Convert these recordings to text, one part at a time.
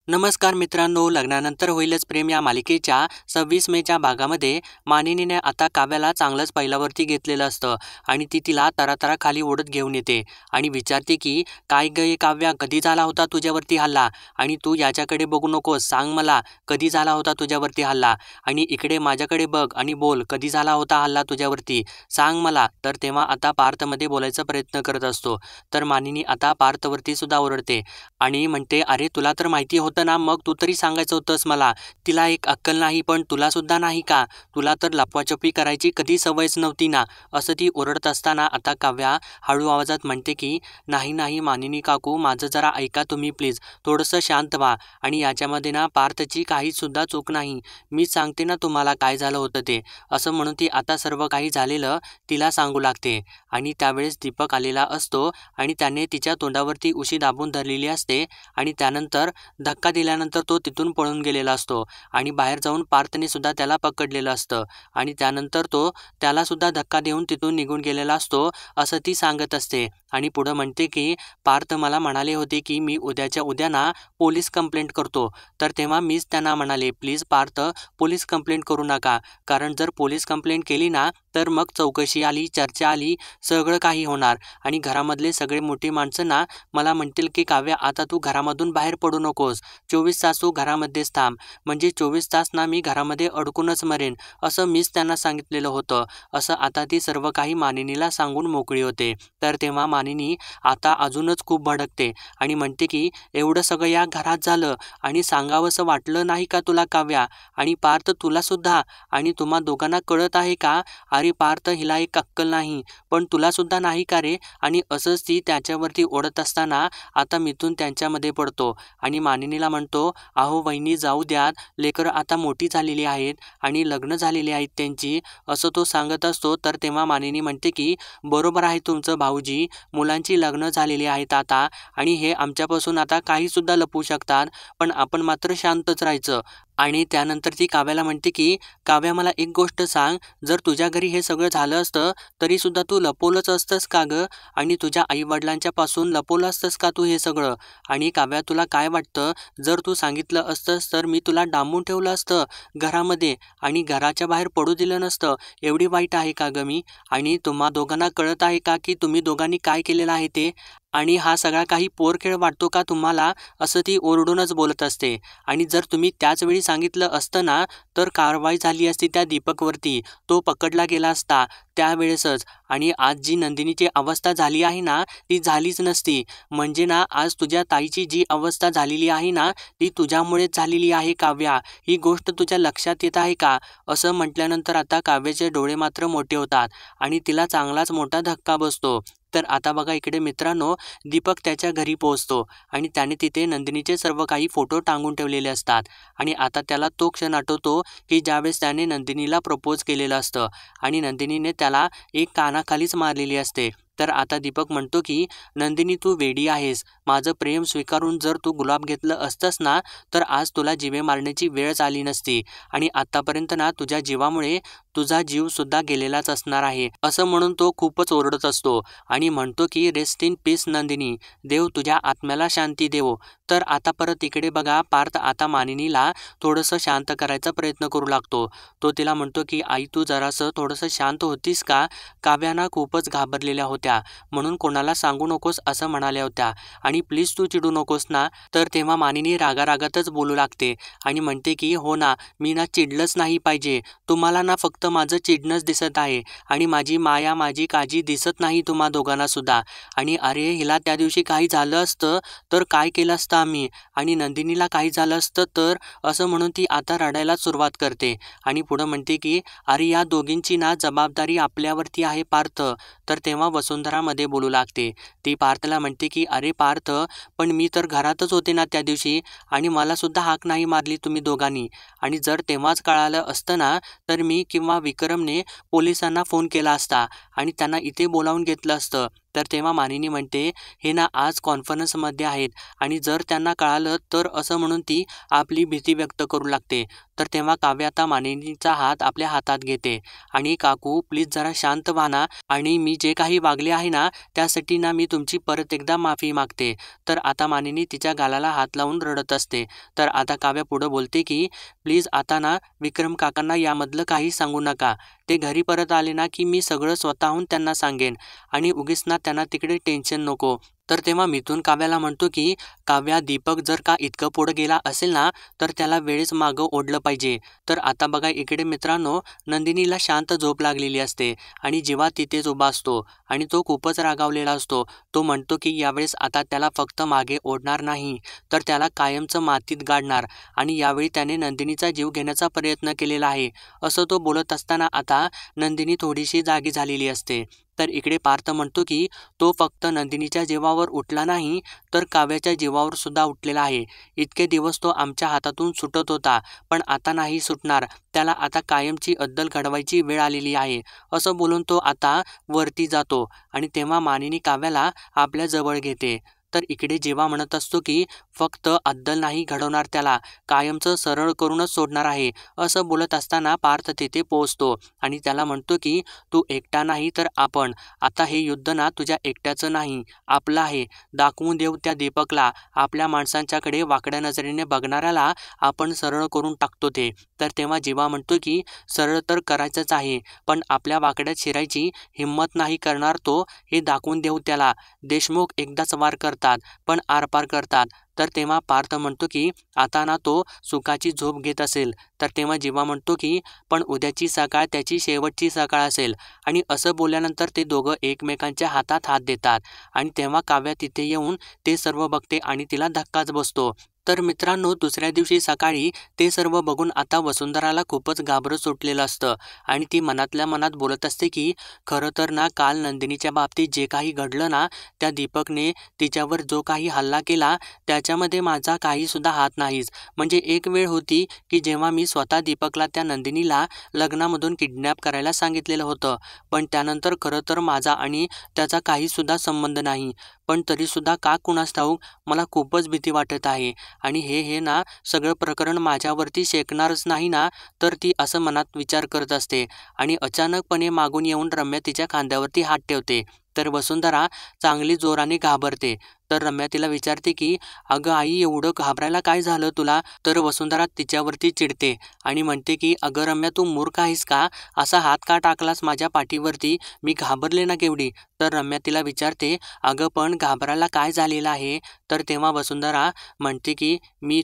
नमस्कार मित्रांनो, लग्नानंतर होईलच प्रेम या मालिकेच्या 26 मेच्या भागामध्ये मानिनीने आता काव्याला चांगलंच पैलावरती घेतलेलं असतं आणि ती तिला तरातरा खाली ओढत घेऊन येते आणि विचारते की काय ग हे काव्या, कधी झाला होता तुझ्यावरती हल्ला आणि तू याच्याकडे बघू नकोस, सांग मला कधी झाला होता तुझ्यावरती हल्ला आणि इकडे माझ्याकडे बघ आणि बोल, कधी झाला होता हल्ला तुझ्यावरती, सांग मला. तर तेव्हा आता पार्थमध्ये बोलायचा प्रयत्न करत असतो. तर मानिनी आता पार्थवरती सुद्धा ओरडते आणि म्हणते, अरे तुला तर माहिती होतं ना, मग तू तरी सांगायचं होतंस मला. तिला एक अक्कल नाही, पण तुला सुद्धा नाही का? तुला तर लपवाछपवी करायची कधी सवयच नव्हती ना. असं ती ओरडत असताना आता काव्या हळू आवाजात म्हणते की नाही नाही मानिनी काकू, माझं जरा ऐका तुम्ही प्लीज, थोडंसं शांत व्हा आणि याच्यामध्ये ना पार्थची काहीच सुद्धा चूक नाही. मी सांगते ना तुम्हाला काय झालं होतं ते. असं म्हणून ती आता सर्व काही झालेलं तिला सांगू लागते आणि त्यावेळेस दीपक आलेला असतो आणि त्याने तिच्या तोंडावरती उशी दाबून धरलेली असते आणि त्यानंतर धक्का दिल्यानंतर तो तिथून पळून गेलेला असतो आणि बाहेर जाऊन पार्थने सुद्धा त्याला पकडलेलं असतं आणि त्यानंतर तो त्याला सुद्धा धक्का देऊन तिथून निघून गेलेला असतो असं ती सांगत असते आणि पुढं म्हणते की पार्थ मला म्हणाले होते की मी उद्याच्या उद्या ना पोलीस कंप्लेंट करतो. तर तेव्हा मीच त्यांना म्हणाले, प्लीज पार्थ पोलीस कंप्लेंट करू नका, कारण जर पोलीस कंप्लेंट केली ना तर मग चौकशी आली, चर्चा आली, सगळं काही होणार आणि घरामधले सगळे मोठी माणसं ना मला म्हणतील की काव्या आता तू घरामधून बाहेर पडू नकोस, 24 तास तू घरामध्येच थांब, म्हणजे 24 तास ना मी घरामध्ये अडकूनच मरेन, असं मीच त्यांना सांगितलेलं होतं. असं आता ती सर्व काही मानिनीला सांगून मोकळी होते. तर तेव्हा मानिनी आता अजूनच खूप भडकते आणि म्हणते की एवढं सगळं या घरात झालं आणि सांगावंसं वाटलं नाही का तुला काव्या, आणि पार्थ तुला सुद्धा, आणि तुम्हा दोघांना कळत आहे का? अरे पार्थ, हिला एक अक्कल नाही, पण तुला सुद्धा नाही का रे? आणि असंच ती त्याच्यावरती ओढत असताना आता मिथून त्यांच्यामध्ये पडतो आणि मानिनीला म्हणतो, अहो वहिनी जाऊ द्यात, लेकरं आता मोठी झालेली आहेत आणि लग्न झालेली आहेत त्यांची, असं तो सांगत असतो. तर तेव्हा मानिनी म्हणते की बरोबर आहे तुमचं भाऊजी, मुलांची लग्न झालेली आहेत आता आणि हे आमच्यापासून आता काही सुद्धा लपवू शकतात, पण आपण मात्र शांतच राहायचं. आणि त्यानंतर ती काव्याला म्हणते की काव्या, मला एक गोष्ट सांग, जर तुझ्या घरी हे सगळं झालं असतं तरी सुद्धा तू लपवलंच असतंस का गं? आणि तुझ्या आईवडिलांच्या पासून लपवलं असतंस का तू हे सगळं? आणि काव्या, तुला काय वाटतं, जर तू सांगितलं असतंस तर मी तुला डांबून ठेवलं असतं घरामध्ये आणि घराच्या बाहेर पडू दिलं नसतं? एवढी वाईट आहे का गं मी? आणि तुम्हा दोघांना कळत आहे का की तुम्ही दोघांनी काय केलेलं आहे ते? आणि हा सगळा काही पोरखेळ वाटतो का तुम्हाला? असं ती ओरडूनच बोलत असते. आणि जर तुम्ही त्याच वेळी सांगितलं असतं ना तर कारवाई झाली असती त्या दीपकवरती, तो पकडला गेला असता त्यावेळेसच, आणि आज जी नंदिनीची अवस्था झाली आहे ना ती झालीच नसती. म्हणजे ना आज तुझ्या ताईची जी अवस्था झालेली आहे ना ती तुझ्यामुळेच झालेली आहे काव्या, ही गोष्ट तुझ्या लक्षात येत आहे का? असं म्हटल्यानंतर आता काव्याचे डोळे मात्र मोठे होतात आणि तिला चांगलाच मोठा धक्का बसतो. तर आता बघा इकडे मित्रांनो, दीपक त्याच्या घरी पोहोचतो आणि त्याने तिथे नंदिनीचे सर्व काही फोटो टांगून ठेवलेले असतात आणि आता त्याला तो क्षण आठवतो की ज्यावेळेस त्याने नंदिनीला प्रपोज केलेलं असतं आणि नंदिनीने त्याला एक कानाखालीच मारलेली असते. तर आता दीपक म्हणतो की नंदिनी, तू वेडी आहेस, माझं प्रेम स्वीकारून जर तू गुलाब घेतलं असतंस ना तर आज तुला जीवे मारण्याची वेळच आली नसती आणि आतापर्यंत ना तुझ्या जीवामुळे तुझा जीव सुद्धा गेलेलाच असणार आहे, असं म्हणून तो खूपच ओरडत असतो आणि म्हणतो की रेस्ट इन पीस नंदिनी, देव तुझ्या आत्म्याला शांती देवो. तर आता परत इकडे बघा, पार्थ आता मानिनीला थोडंसं शांत करायचा प्रयत्न करू लागतो. तो तिला म्हणतो की आई, तू जरासं थोडंसं शांत होतीस का? काव्याना खूपच घाबरलेल्या होत्या, म्हणून कोणाला सांगू नकोस असं म्हणाल्या होत्या आणि प्लीज तू चिडू नकोस ना. तर तेव्हा मानिनी रागारागातच बोलू लागते आणि म्हणते की हो ना, मी ना चिडलंच नाही पाहिजे, तुम्हाला ना फक्त माझं चिडणंच दिसत आहे आणि माझी माया, माझी काळजी दिसत नाही तुम्हा दोघांना सुद्धा. आणि अरे हिला त्या दिवशी काही झालं असतं तर काय केलं असतं आम्ही, आणि नंदिनीला काही झालं असतं तर, असं म्हणून ती आता रडायला सुरुवात करते आणि पुढं म्हणते की अरे या दोघींची ना जबाबदारी आपल्यावरती आहे पार्थ. तर तेव्हा वसुंधरा मध्ये बोलू लागते. ती पार्थला म्हणते की अरे पार्थ, पण मी तर घरातच होते ना त्या दिवशी आणि मला सुद्धा हाक नाही मारली तुम्ही दोघांनी, आणि जर तेव्हाच कळालं असतं ना तर मी किंवा विक्रमने पोलिसांना फोन केला असता आणि त्यांना इथे बोलावून घेतलं असतं. तर तेव्हा मानिनी म्हणते, हे ना आज कॉन्फरन्समध्ये आहेत आणि जर त्यांना कळालं तर असं म्हणून ती आपली भीती व्यक्त करू लागते. तर तेव्हा काव्य आता मानिनीचा हात आपल्या हातात घेते आणि काकू प्लीज जरा शांत व्हा ना आणि मी जे काही वागले आहे ना त्यासाठी ना मी तुमची परत एकदा माफी मागते. तर आता मानिनी तिच्या गालाला हात लावून रडत असते. तर आता काव्य पुढं बोलते की प्लीज आता ना विक्रम काकांना यामधलं काही सांगू नका. ते घरी परत आले ना की मी सगळं स्वतःहून त्यांना सांगेन आणि उगीच ना त्यांना तिकडे टेन्शन नको. तर तेव्हा मिथून काव्याला म्हणतो की काव्या दीपक जर का इतकं पुढं गेला असेल ना तर त्याला वेळेस मागं ओढलं पाहिजे. तर आता बघा इकडे मित्रांनो नंदिनीला शांत झोप लागलेली असते आणि जेव्हा तिथेच उभा असतो आणि तो खूपच रागावलेला असतो. तो म्हणतो की यावेळेस आता त्याला फक्त मागे ओढणार नाही तर त्याला कायमचं मातीत गाडणार आणि यावेळी त्याने नंदिनीचा जीव घेण्याचा प्रयत्न केलेला आहे. असं तो बोलत असताना आता नंदिनी थोडीशी जागी झालेली असते. तर इकडे पार्थ म्हणतो की तो फक्त नंदिनीच्या जीवावर उठला नाही तर काव्याच्या जीवावर सुद्धा उठलेला आहे. इतके दिवस तो आमच्या हातातून सुटत होता पण आता नाही सुटणार. त्याला आता कायमची अद्दल घडवायची वेळ आलेली आहे. असं बोलून तो आता वरती जातो आणि तेव्हा मानिनी काव्याला आपल्या जवळ घेते. तर इकडे जेव्हा म्हणत असतो की फक्त अद्दल नाही घडवणार त्याला कायमचं सरळ करूनच सोडणार आहे. असं बोलत असताना पार्थ तिथे पोहोचतो आणि त्याला म्हणतो की तू एकटा नाही तर आपण. आता हे युद्ध ना तुझ्या एकट्याचं नाही आपलं आहे. दाखवून देऊ त्या दीपकला आपल्या माणसांच्याकडे वाकड्या नजरेने बघणाऱ्याला आपण सरळ करून टाकतो ते. तर तेव्हा जीवा म्हणतो की सरळ तर करायचंच आहे पण आपल्या वाकड्यात शिरायची हिंमत नाही करणार तो हे दाखवून देऊ त्याला. देशमुख एकदाच वार करतात पण आरपार करतात. तर तेव्हा पार्थ म्हणतो की आता ना तो सुखाची झोप घेत असेल. तर तेव्हा जीवा म्हणतो की पण उद्याची सकाळ त्याची शेवटची सकाळ असेल. आणि असं बोलल्यानंतर ते दोघं एकमेकांच्या हातात हात देतात आणि तेव्हा काव्या तिथे येऊन ते सर्व बघते आणि तिला धक्काच बसतो. तर मित्रांनो दुसऱ्या दिवशी सकाळी ते सर्व बघून आता वसुंधराला खूपच घाबरत सुटलेलं असतं आणि ती मनातल्या मनात बोलत असते की खरं तर ना काल नंदिनीच्या बाबतीत जे काही घडलं ना त्या दीपकने तिच्यावर जो काही हल्ला केला त्याच्यामध्ये माझा काहीसुद्धा हात नाहीच. म्हणजे एक वेळ होती की जेव्हा मी स्वतः दीपकला त्या नंदिनीला लग्नामधून किडनॅप करायला सांगितलेलं होतं पण त्यानंतर खरं तर माझा आणि त्याचा काहीसुद्धा संबंध नाही. पण तरीसुद्धा का कुणास ठाऊक मला खूपच भीती वाटत आहे आणि हे ना सगळं प्रकरण माझ्यावरती शेकणारच नाही ना. तर ती असं मनात विचार करत असते आणि अचानकपणे मागून येऊन रम्या तिच्या खांद्यावरती हात ठेवते. तर वसुंधरा चांगली जोराने घाबरते. तर रम्या तिला विचारते की अगं आई एवढं घाबरायला काय झालं तुला. तर वसुंधरा तिच्यावरती चिडते आणि म्हणते की अगं रम्या तू मूर्ख आहेस का असा हात का टाकलास माझ्या पाठीवरती मी घाबरले ना केवढी. तर रम्या तिला विचारते अगं पण घाबरायला काय झालेलं आहे. तर तेव्हा वसुंधरा म्हणते की मी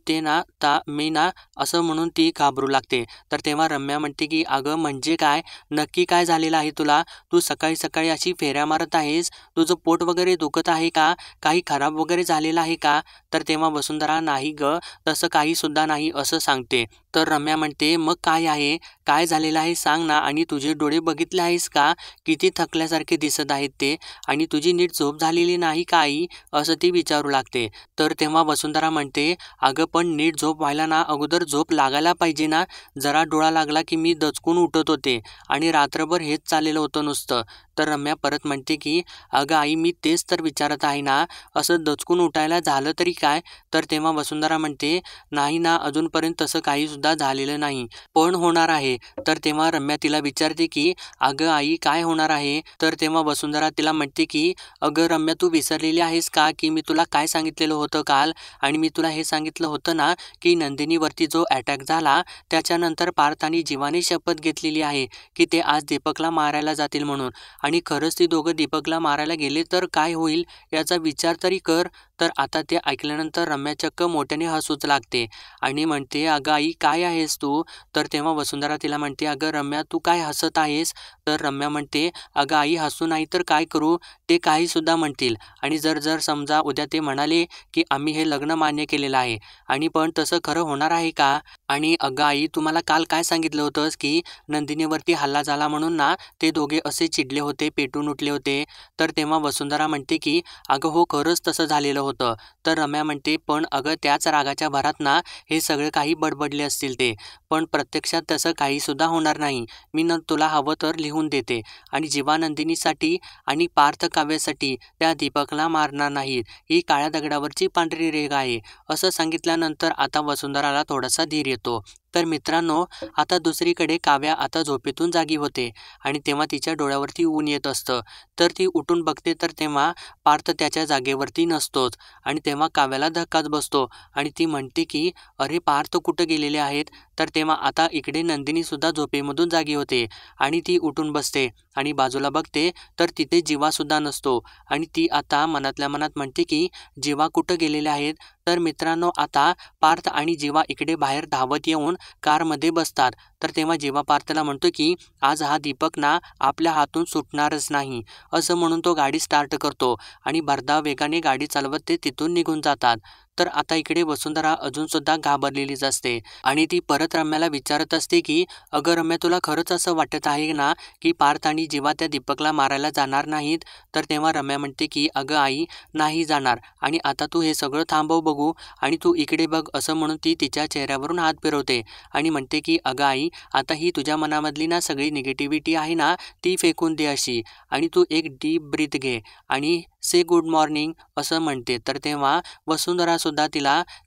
ना असं म्हणून ती घाबरू लागते. तर तेव्हा रम्या म्हणते की अगं म्हणजे काय नक्की काय झालेलं आहे तुला. तू सकाळी सकाळी अशी फेऱ्या मारत आहेस. तुझं पोट वगैरे दुखत आहे का काही खराब वगैरे झालेलं आहे का. तर तेव्हा वसुंधरा नाही ग तसं काही सुद्धा नाही असं सांगते. तर रम्या म्हणते मग काय आहे काय झालेलं आहे सांग ना आणि तुझे डोळे बघितले आहेस का किती थकल्यासारखे दिसत आहेत ते आणि तुझी नीट झोप झालेली नाही का आई असं ती विचारू लागते. तर तेव्हा वसुंधरा म्हणते अगं पण नीट झोप व्हायला ना अगोदर झोप लागायला पाहिजे ना. जरा डोळा लागला की मी दचकून उठत होते आणि रात्रभर हेच चाललेलं होतं नुसतं. तर रम्या परत म्हणते की अगं आई मी तेच तर विचारत आहे ना असं दचकून उठायला झालं तरी काय. तर तेव्हा वसुंधरा म्हणते नाही ना अजूनपर्यंत तसं काही सुद्धा झालेलं नाही पण होणार आहे. तर तेव्हा रम्या तिला विचारते की अगं आई काय होणार आहे. तर तेव्हा वसुंधरा तिला म्हणते की अगं रम्या तू विसरलेली आहेस का की मी तुला काय सांगितलेलं होतं काल आणि मी तुला हे सांगितलं होतं ना की नंदिनीवरती जो अटॅक झाला त्याच्यानंतर पार्थ आणि जीवाने शपथ घेतलेली आहे की ते आज दीपकला मारायला जातील म्हणून आणि खरंच ती दोघं दीपकला मारायला गेले तर काय होईल याचा विचार तरी कर. तर आता ते ऐकल्यानंतर रम्या चक्क मोठ्याने हसूच लागते आणि म्हणते अगं आई काय आहेस तू. तर तेव्हा वसुंधरा तिला म्हणते अगं रम्या तू काय हसत आहेस. तर रम्या म्हणते अगं आई हसू नाही तर काय करू ते काही सुद्धा म्हणतील आणि जर जर समजा उद्या ते म्हणाले की आम्ही हे लग्न मान्य केलेलं आहे आणि पण तसं खरं होणार आहे का. आणि अगं आई तुम्हाला काल काय सांगितलं होतंस की नंदिनीवरती हल्ला झाला म्हणून ना ते दोघे असे चिडले होते पेटून उठले होते. तर तेव्हा वसुंधरा म्हणते की अगं हो खरंच तसं झालेलं होतं. तर रम्या म्हणते, पण अगं त्याच रागाच्या भरात ना हे सगळं काही बडबडले असतील ते. पण प्रत्यक्षात तसं काहीसुद्धा होणार नाही. मी तुला हवं तर लिहून देते. आणि जीवा नंदिनीसाठी आणि पार्थ काव्यासाठी त्या दीपकला मारणार नाहीत. ही काळ्या दगडावरची पांढरी रेघ आहे. असं सांगितल्यानंतर आता वसुंधराला थोडासा धीर येतो. तर मित्रांनो, आता दुसरीकडे काव्या आता झोपेतून जागी होते आणि तेव्हा तिच्या डोळ्यावरती ऊन येत असतं. तर ती उठून बघते तर तेव्हा पार्थ त्याच्या जागेवरती नसतोच. आणि तेव्हा काव्याला धक्काच बसतो आणि ती म्हणते की अरे पार्थ कुठं गेलेले आहेत. तर तेव्हा आता इकडे नंदिनीसुद्धा झोपेमधून जागी होते आणि ती उठून बसते आणि बाजूला बघते तर तिथे जीवासुद्धा नसतो. आणि ती आता मनातल्या मनात म्हणते की जीवा कुठं गेलेले आहेत. तर मित्रांनो, आता पार्थ आणि जीवा इकडे बाहेर धावत येऊन कारमध्ये बसतात. तर तेव्हा जीवा पार्थला म्हणतो की आज हा दीपक ना आपल्या हातून सुटणारच नाही. असं म्हणून तो गाडी स्टार्ट करतो आणि भरधाव वेगाने गाडी चालवत ते तिथून निघून जातात. तर आता इकडे वसुंधरा अजूनसुद्धा घाबरलेलीच असते आणि ती परत रम्याला विचारत असते की अगं रम्या, तुला खरंच असं वाटत आहे ना की पार्थ आणि जीवा त्या दीपकला मारायला जाणार नाहीत. तर तेव्हा रम्या म्हणते की अगं आई, नाही जाणार आणि आता तू हे सगळं थांबव बघू आणि तू इकडे बघ. असं म्हणून ती तिच्या चेहऱ्यावरून हात फिरवते आणि म्हणते की अगं आई, आता ही तुझ्या मनामधली ना सगळी निगेटिव्हिटी आहे ना ती फेकून दे अशी आणि तू एक डीप ब्रीथ घे आणि से गुड मॉर्निंग असं म्हणते. तर तेव्हा वसुंधरासुद्धा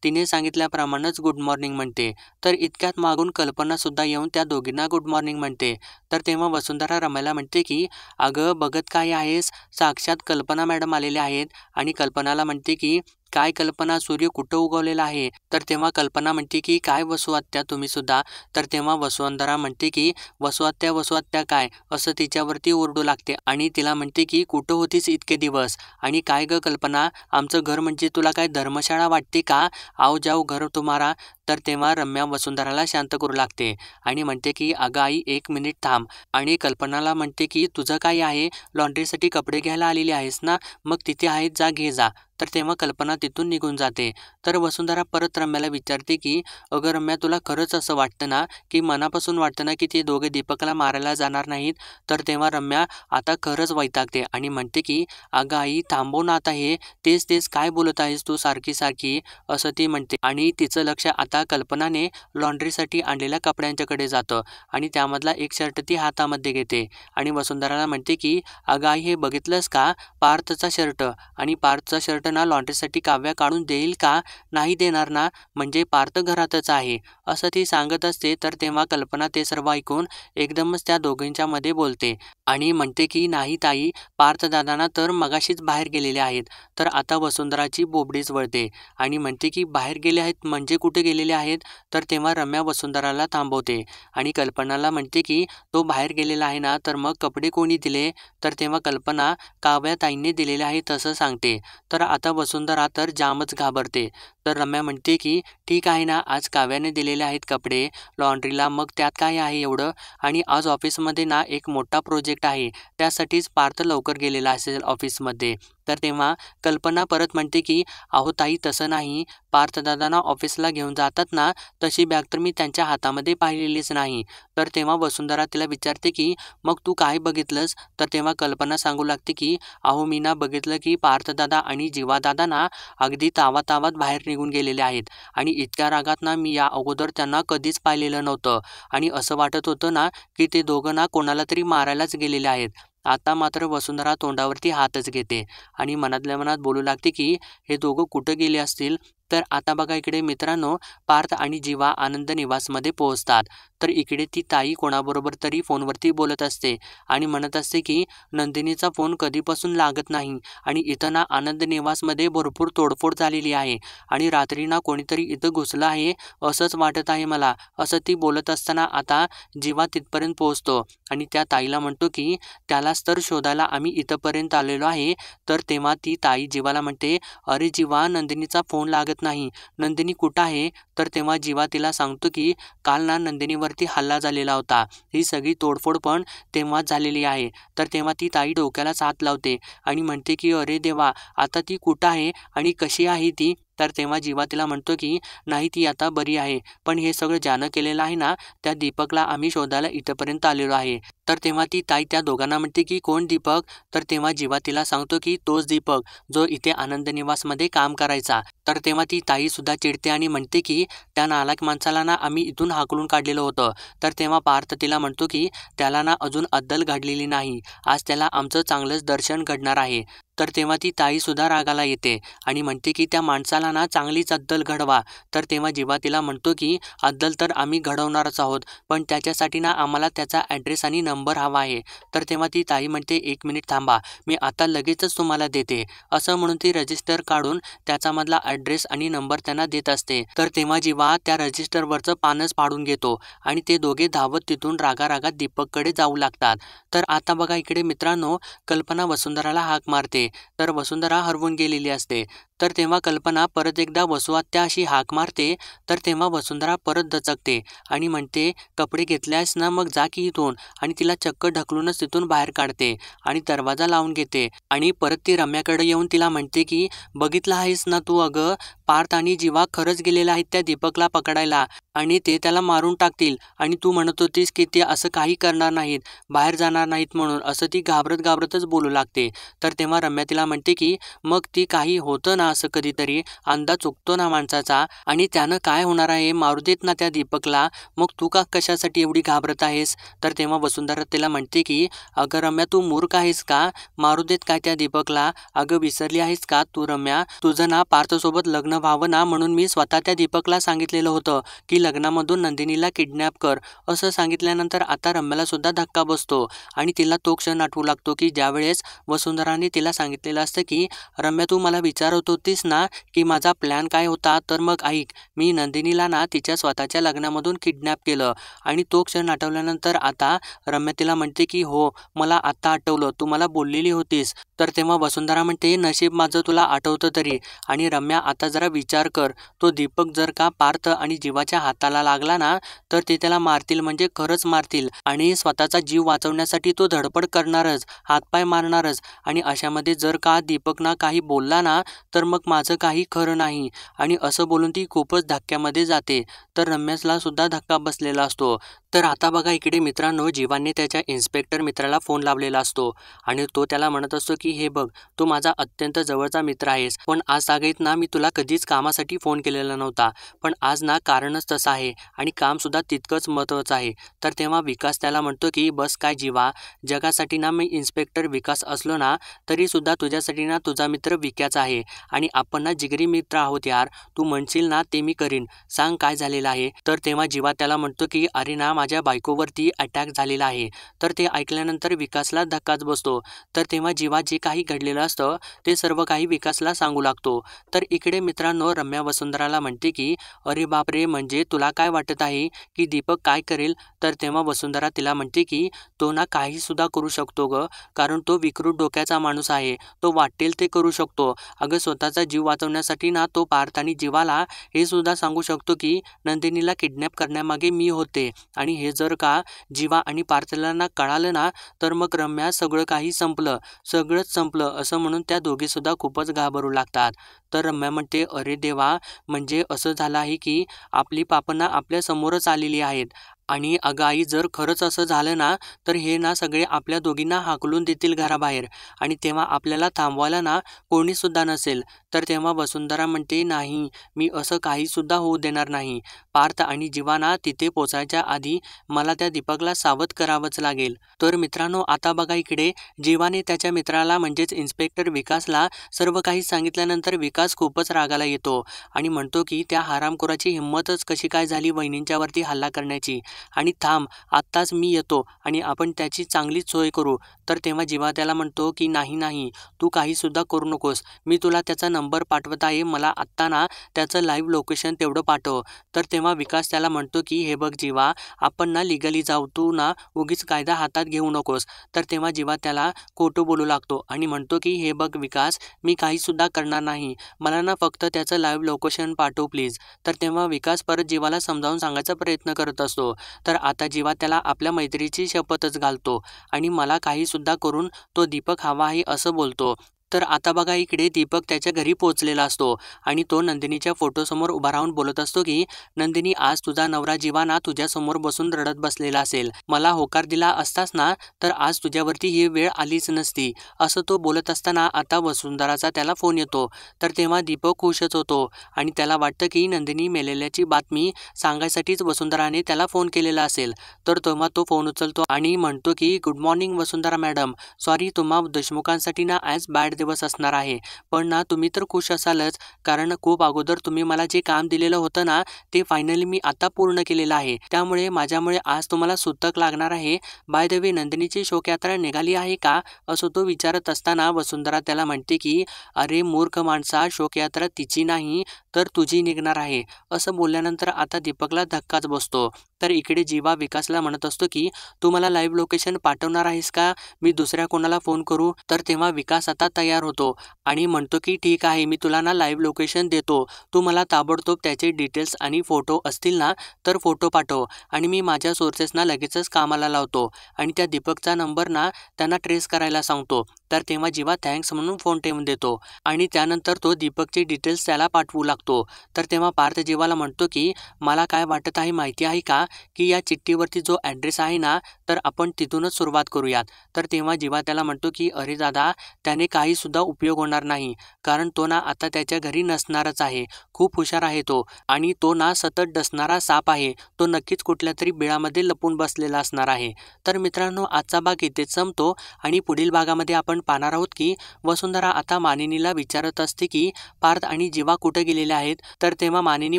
तिने सांगितल्याप्रमाणेच गुड मॉर्निंग म्हणते. तर इतक्यात मागून कल्पनासुद्धा येऊन त्या दोघींना गुड मॉर्निंग म्हणते. तर तेव्हा वसुंधरा रम्याला म्हणते की अगं बघत काय आहेस, साक्षात कल्पना मॅडम आलेल्या आहेत. आणि कल्पनाला म्हणते की काय कल्पना, सूर्य कुठं उगवलेला आहे. तर तेव्हा कल्पना म्हणते की काय वसुआत्या तुम्ही सुद्धा. तर तेव्हा वसुंधरा म्हणते की वसुआत्या वसुआत्या काय, असं तिच्यावरती ओरडू लागते आणि तिला म्हणते की कुठं होतीस इतके दिवस. आणि काय ग कल्पना, आमचं घर म्हणजे तुला काय धर्मशाळा वाटते का, आओ जाओ घर तुम्हारा. तर तेव्हा रम्या वसुंधराला शांत करू लागते आणि म्हणते की अगं आई, 1 मिनिट थांब. आणि कल्पनाला म्हणते की तुझं काय आहे, लॉन्ड्रीसाठी कपडे घ्यायला आलेली आहेस ना, मग तिथे आहेत, जा घे जा. तर तेव्हा कल्पना तिथून निघून जाते. तर वसुंधरा परत रम्याला विचारते की अगं रम्या, तुला खरंच असं वाटतं ना, की मनापासून वाटतं ना की ते दोघे दीपकला मारायला जाणार नाहीत. तर तेव्हा रम्या आता खरंच वैतागते आणि म्हणते की अगं आई, थांबव ना आता हे, तेच तेच काय बोलत आहेस तू सारखी सारखी, असं ती म्हणते. आणि तिचं लक्ष आता कल्पनाने लॉन्ड्रीसाठी आणलेल्या कपड्यांच्याकडे जातं आणि त्यामधला एक शर्ट ती हातामध्ये घेते आणि वसुंधराला म्हणते की अगं आई, हे बघितलंस का, पार्थचा शर्ट. आणि पार्थचा शर्ट ना लॉन्ड्रीसाठी काव्या काढून देईल का, नाही देणार ना, म्हणजे पार्थ घरातच आहे, असं ती सांगत असते. तर तेव्हा कल्पना ते सर्व ऐकून एकदमच त्या दोघींच्या मध्ये बोलते आणि म्हणते की नाही ताई, पार्थ दादांना तर मगाशीच बाहेर गेलेले आहेत. तर आता वसुंधराची बोबडीच वळते आणि म्हणते की बाहेर गेले आहेत म्हणजे कुठे गेलेले आहेत. तर तेव्हा रम्या वसुंधराला थांबवते आणि कल्पनाला म्हणते की तो बाहेर गेलेला आहे ना, तर मग कपडे कोणी दिले. तर तेव्हा कल्पना काव्या ताईंनी दिलेले आहे असं सांगते. तर आता वसुंधरा तर जामच घाबरते. तर रम्या म्हणते की ठीक आहे ना, आज काव्याने दिलेले आहेत कपडे लॉन्ड्रीला, मग त्यात काय आहे एवढं. आणि आज ऑफिसमध्ये ना एक मोठा प्रोजेक्ट आहे, त्यासाठीच पार्थ लवकर गेलेला असेल ऑफिसमध्ये. तर तेव्हा कल्पना परत म्हणते की अहो ताई, तसं नाही, पार्थदादांना ऑफिसला घेऊन जातात ना, तशी बॅग तर मी त्यांच्या हातामध्ये पाहिलेलीच नाही. तर तेव्हा वसुंधरा तिला विचारते की मग तू काय बघितलंस. तर तेव्हा कल्पना सांगू लागते की अहो मी ना बघितलं की पार्थदादा आणि जीवादादा ना अगदी तावातावात बाहेर निघून गेलेले आहेत आणि इतक्या रागात ना मी या अगोदर त्यांना कधीच पाहिलेलं नव्हतं आणि असं वाटत होतं ना की ते दोघं ना कोणाला तरी मारायलाच गेलेले आहेत. आता मात्र वसुंधरा तोंडावरती हातच घेते आणि मनातल्या मनात बोलू लागते की हे दोघं कुठं गेले असतील. तर आता बघा इकडे मित्रांनो, पार्थ आणि जीवा आनंद निवासमध्ये पोहोचतात. तर इकडे ती ताई कोणाबरोबर तरी फोनवरती बोलत असते आणि म्हणत असते की नंदिनीचा फोन कधीपासून लागत नाही आणि इथं ना आनंद निवासमध्ये भरपूर तोडफोड झालेली आहे आणि रात्री ना कोणीतरी इथं घुसलं आहे असंच वाटत आहे मला, असं ती बोलत असताना आता जीवा तिथपर्यंत पोहोचतो आणि त्या ताईला म्हणतो की त्यालाच तर शोधायला आम्ही इथंपर्यंत आलेलो आहे. तर तेव्हा ती ताई जीवाला म्हणते अरे जीवा, नंदिनीचा फोन लागत नाही, नंदिनी कुठं आहे. तर तेव्हा जीवा तिला सांगतो की काल ना नंदिनीवरती हल्ला झालेला होता, ही सगळी तोडफोड पण तेव्हाच झालेली आहे. तर तेव्हा ती ताई डोक्यालाच हात लावते आणि म्हणते की अरे देवा, आता ती कुठं आहे आणि कशी आहे ती. तर तेव्हा जीवा तिला म्हणतो की नाही, ती आता बरी आहे, पण हे सगळं ज्यानं केलेलं आहे ना त्या दीपकला आम्ही शोधायला इथपर्यंत आलेलो आहे. तर तेव्हा ती ताई त्या दोघांना म्हणते की कोण दीपक? तर तेव्हा जीवा तिला सांगतो की तोच दीपक जो इथे आनंद निवासमध्ये काम करायचा. तर तेव्हा ती ताई सुद्धा चिडते आणि म्हणते की त्या नालायक माणसाला ना आम्ही इथून हाकलून काढलेलं होतं. तर तेव्हा पार्थ तिला म्हणतो की त्याला ना अजून अद्दल घडलेली नाही, आज त्याला आमचं चांगलंच दर्शन घडणार आहे. तर तेव्हा ती ताई सुद्धा रागाला येते आणि म्हणते की त्या माणसाला ना चांगलीच अद्दल घडवा. तर तेव्हा जीवा तिला म्हणतो की अद्दल तर आम्ही घडवणारच आहोत, पण त्याच्यासाठी ना आम्हाला त्याचा ॲड्रेस आणि नंबर हवा आहे. तर तेव्हा ती ताई म्हणते 1 मिनिट थांबा, मी आता लगेचच तुम्हाला देते. असं म्हणून ती रजिस्टर काढून त्याच्यामधला ॲड्रेस आणि नंबर त्यांना देत असते. तर तेव्हा जीवा त्या रजिस्टरवरचं पानच फाडून घेतो आणि ते दोघे धावत तिथून रागारागात दीपककडे जाऊ लागतात. तर आता बघा इकडे मित्रांनो, कल्पना वसुंधराला हाक मारते. तर वसुंधरा हरवून गेलेली असते. तर तेव्हा कल्पना परत एकदा वसु आत्या अशी हाक मारते. तर तेव्हा वसुंधरा परत दचकते आणि म्हणते कपडे घेतल्यास ना मग जा की इथून, आणि तिला चक्क ढकलूनच तिथून बाहेर काढते आणि दरवाजा लावून घेते आणि परत ती रम्याकडे येऊन तिला म्हणते की बघितलं आहेस ना तू, अगं पार्थ आणि जीवा खरंच गेलेला आहेत त्या दीपकला पकडायला आणि ते त्याला मारून टाकतील, आणि तू म्हणत होतीस की ते असं काही करणार नाहीत, बाहेर जाणार नाहीत म्हणून, असं ती घाबरत घाबरतच बोलू लागते. तर तेव्हा रम्या तिला म्हणते की मग ती काही होतं ना असं कधीतरी, अंदाज चुकतो ना माणसाचा, आणि त्यानं काय होणार आहे, मारू देत ना त्या दीपकला, मग तू का कशासाठी एवढी घाबरत आहेस? तर तेव्हा वसुंधरा तिला म्हणते की अगं रम्या तू मूर्ख आहेस का, मारू देत काय त्या दीपकला? अगं विसरली आहेस का तू रम्या, तुझं ना पार्थसोबत लग्न व्हावं ना म्हणून मी स्वतः त्या दीपकला सांगितलेलं होतं की लग्नामधून नंदिनीला किडनॅप कर. असं सांगितल्यानंतर आता रम्याला सुद्धा धक्का बसतो आणि तिला तो क्षण आठवू लागतो की ज्यावेळेस वसुंधराने तिला सांगितलेलं असतं की रम्या तू मला विचारत होतीस ना की माझा प्लॅन काय होता, तर मग ऐक, मी नंदिनीला ना तिच्या स्वतःच्या लग्नामधून किडनॅप केलं. आणि तो क्षण आठवल्यानंतर आता रम्या तिला म्हणते की हो, मला आता आठवलं, तू मला बोललेली होतीस. तर तेव्हा वसुंधरा म्हणते नशीब माझं तुला आठवतं तरी. आणि रम्या आता जरा विचार कर, तो दीपक जर का पार्थ आणि जीवाच्या हाताला लागला ना तर ते त्याला मारतील, म्हणजे खरंच मारतील, आणि स्वतःचा जीव वाचवण्यासाठी तो धडपड करणारच, हातपाय मारणारच, आणि अशामध्ये जर का दीपक ना काही बोलला ना तर मग माझं काही खरं नाही. आणि असं बोलून ती खूपच धक्क्यामध्ये जाते. तर रम्याला सुद्धा धक्का बसलेला असतो. तर आता बघा इकडे मित्रांनो, जीवाने त्याच्या इन्स्पेक्टर मित्राला फोन लावलेला असतो आणि तो त्याला म्हणत असतो की हे बघ, तू माझा अत्यंत जवळचा मित्र आहेस, पण आज तागेत ना मी तुला कधीच कामासाठी फोन केलेला नव्हता, पण आज ना कारणच तसं आहे आणि काम सुद्धा तितकंच महत्त्वाचं आहे. तर तेव्हा विकास त्याला म्हणतो की बस काय जीवा, जगासाठी ना मी इन्स्पेक्टर विकास असलो ना तरी सुद्धा तुझ्यासाठी ना तुझा मित्र विक्याच आहे, आणि आपण ना जिगरी मित्र आहोत यार, तू म्हणशील ना ते मी करीन, सांग काय झालेलं आहे. तर तेव्हा जीवा त्याला म्हणतो की अरे ना माझ्या बायकोवरती अटॅक झालेला आहे. तर ते ऐकल्यानंतर विकासला धक्काच बसतो. तर तेव्हा जीवा जे काही घडलेलं असतं ते सर्व काही विकासला सांगू लागतो. तर इकडे मित्रांनो, रम्या वसुंधराला म्हणते की अरे बापरे, म्हणजे तुला काय वाटत आहे की दीपक काय करेल? तर तेव्हा वसुंधरा तिला म्हणते की तो ना काही सुद्धा करू शकतो ग, कारण तो विकृत डोक्याचा माणूस आहे, तो वाटेल ते करू शकतो. अगं स्वतःचा जीव वाचवण्यासाठी ना तो पार्थ आणि जीवाला हे सुद्धा सांगू शकतो की नंदिनीला किडनॅप करण्यामागे मी होते, आणि हे जर का जीवा आणि पार्थला ना कळालं ना तर मग रम्या सगळं काही संपलं, सगळंच संपलं, असं म्हणून त्या दोघी सुद्धा खूपच घाबरू लागतात. तर रम्या म्हणते अरे देवा, म्हणजे असं झालं आहे की आपली पापं ना आपल्या समोरच आलेली आहेत, आणि अगं आई जर खरंच असं झालं ना तर हे ना सगळे आपल्या दोघींना हाकलून देतील घराबाहेर, आणि तेव्हा आपल्याला थांबवायला ना कोणी सुद्धा नसेल. तर तेव्हा वसुंधरा म्हणते नाही, मी असं काही सुद्धा होऊ देणार नाही. पार्थ आणि जीवा ना तिथे पोचायच्या आधी मला त्या दीपकला सावध करावंच लागेल. तर मित्रांनो, आता बघा इकडे जीवाने त्याच्या मित्राला म्हणजेच इन्स्पेक्टर विकासला सर्व काही सांगितल्यानंतर विकास खूपच रागाला येतो आणि म्हणतो की त्या हरामखोराची हिंमतच कशी काय झाली वहिनींच्यावरती हल्ला करण्याची, आणि थांब, आत्ताच मी येतो आणि आपण त्याची चांगलीच सोय करू. तर तेव्हा जीवा त्याला म्हणतो की नाही नाही, तू काही सुद्धा करू नकोस, मी तुला त्याचा नंबर पाठवत आहे, मला आत्ता ना त्याचं लाईव्ह लोकेशन तेवढं पाठव. तर तेव्हा विकास त्याला म्हणतो की हे बघ जीवा, आपण ना लिगली जाऊ, तू ना उगीच कायदा हातात घेऊ नकोस. तर तेव्हा जीवा त्याला खोटं बोलू लागतो आणि म्हणतो की हे बघ विकास, मी काही सुद्धा करणार नाही, मला ना फक्त त्याचं लाईव्ह लोकेशन पाठव प्लीज. तर तेव्हा विकास परत जीवाला समजावून सांगायचा प्रयत्न करत असतो. तर आता जीवा त्याला आपल्या मैत्रीची शपथच घालतो आणि मला काही सुद्धा करून तो दीपक हवा आहे असं बोलतो. तर आता बघा इकडे दीपक त्याच्या घरी पोहोचलेला असतो आणि तो नंदिनीच्या फोटोसमोर उभा राहून बोलत असतो की नंदिनी, आज तुझा नवरा जीवा ना तुझ्यासमोर बसून रडत बसलेला असेल. मला होकार दिला असतास ना तर आज तुझ्यावरती ही वेळ आलीच नसती. असं तो बोलत असताना आता वसुंधराचा त्याला फोन येतो. तर तेव्हा दीपक खुशच होतो आणि त्याला वाटतं की नंदिनी मेलेल्याची बातमी सांगायसाठीच वसुंधराने त्याला फोन केलेला असेल. तर तेव्हा तो फोन उचलतो आणि म्हणतो की गुड मॉर्निंग वसुंधरा मॅडम, सॉरी तुम्हा देशमुखांसाठी ना आज बॅड दिवस असणार आहे. पण ना तुम्ही तर खुश असालच, कारण खूप अगोदर तुम्ही मला जे काम दिलेलं होतं ना ते फायनली मी आता पूर्ण केलेलं आहे. त्यामुळे माझ्यामुळे आज तुम्हाला सुतक लागणार आहे. बाय द वे नंदिनीची शोकयात्रा निघाली आहे का, असं तो विचारत असताना वसुंधरा त्याला म्हणते की अरे मूर्ख माणसा, शोकयात्रा तिची नाही तर तुझी निघणार आहे. असं बोलल्यानंतर आता दीपकला धक्काच बसतो. तर इकडे जीवा विकासला म्हणत असतो की तू मला लाईव्ह लोकेशन पाठवणार आहेस का, मी दुसऱ्या कोणाला फोन करू. तर तेव्हा विकास आता तयार होतो आणि म्हणतो की ठीक आहे, मी तुला ना लाईव्ह लोकेशन देतो. तू मला ताबडतोब त्याचे डिटेल्स आणि फोटो असतील ना तर फोटो पाठव आणि मी माझ्या सोर्सेसना लगेचच कामाला लावतो आणि त्या दीपकचा नंबर ना त्यांना ट्रेस करायला सांगतो. तर तेव्हा जीवा थँक्स म्हणून फोन ठेवून देतो आणि त्यानंतर तो दीपकचे डिटेल्स त्याला पाठवू लागतो. तर तेव्हा पार्थ जीवाला म्हणतो की मला काय वाटत आहे माहिती आहे का, की या चिठ्ठीवरती जो ॲड्रेस आहे ना तर आपण तिथूनच सुरुवात करूयात. तर तेव्हा जीवा त्याला म्हणतो की अरे दादा, त्याने काहीसुद्धा उपयोग होणार नाही, कारण तो ना आता त्याच्या घरी नसणारच आहे. खूप हुशार आहे तो आणि तो ना सतत डसणारा साप आहे. तो नक्कीच कुठल्या तरी बिळामध्ये लपून बसलेला असणार आहे. तर मित्रांनो, आजचा भाग इथेच संपतो आणि पुढील भागामध्ये आपण पाहणार आहोत की वसुंधरा आता मानिनीला विचारत असते की पार्थ आणि जीवा कुठे गेलेले आहेत. तर तेव्हा मानिनी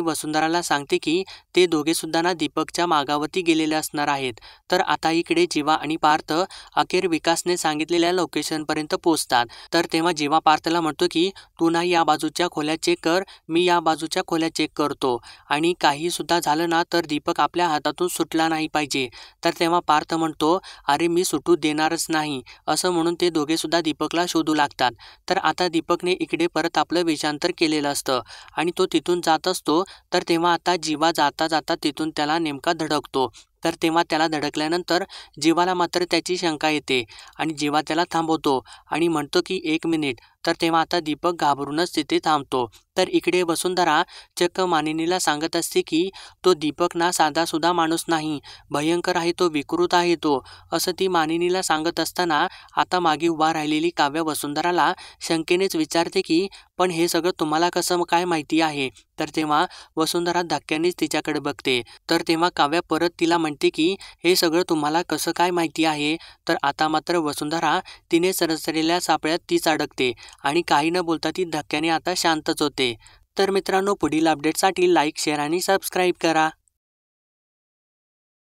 वसुंधराला सांगते की ते दोघे सुद्धा ना दीपकच्या मागावरती गेलेले असणार आहेत. तर आता इकडे जीवा आणि पार्थ अखेर विकासने सांगितलेल्या लोकेशनपर्यंत पोहोचतात. तर तेव्हा जीवा पार्थला म्हणतो की तू ना या बाजूच्या खोल्या चेक कर, मी या बाजूच्या खोल्या चेक करतो आणि काही सुद्धा झालं ना तर दीपक आपल्या हातातून सुटला नाही पाहिजे. तर तेव्हा पार्थ म्हणतो अरे मी सुटू देणारच नाही. असं म्हणून ते दोघे सुद्धा दीपकला शोधू लागतात. तर आता दीपकने इकडे परत आपलं वेषांतर केलेलं असतं आणि तो तिथून जात असतो. तर तेव्हा आता जीवा जाता जाता तिथून त्याला नेमका धडकतो. तर तेव्हा त्याला धडकल्यानंतर जीवाला मात्र त्याची शंका येते आणि जीवा त्याला थांबवतो आणि म्हणतो की 1 मिनिट. तर तेव्हा आता दीपक घाबरूनच तिथे थांबतो. तर इकडे वसुंधरा चक्क मानिनीला सांगत असते की तो दीपक ना साधासुद्धा माणूस नाही, भयंकर आहे तो, विकृत आहे तो. असं ती मानिनीला सांगत असताना आता मागे उभा राहिलेली काव्या वसुंधराला शंकेनेच विचारते की पण हे सगळं तुम्हाला कसं काय माहिती आहे. तर तेव्हा वसुंधरा धक्क्यानेच तिच्याकडे बघते. तर तेव्हा काव्या परत तिला म्हणते की हे सगळं तुम्हाला कसं काय माहिती आहे. तर आता मात्र वसुंधरा तिने सरसलेल्या सापळ्यात तीच अडकते आणि काही न बोलता ती धक्क्याने आता शांतच होते. तर मित्रांनो, पुढील अपडेटसाठी लाईक, शेअर आणि सबस्क्राईब करा.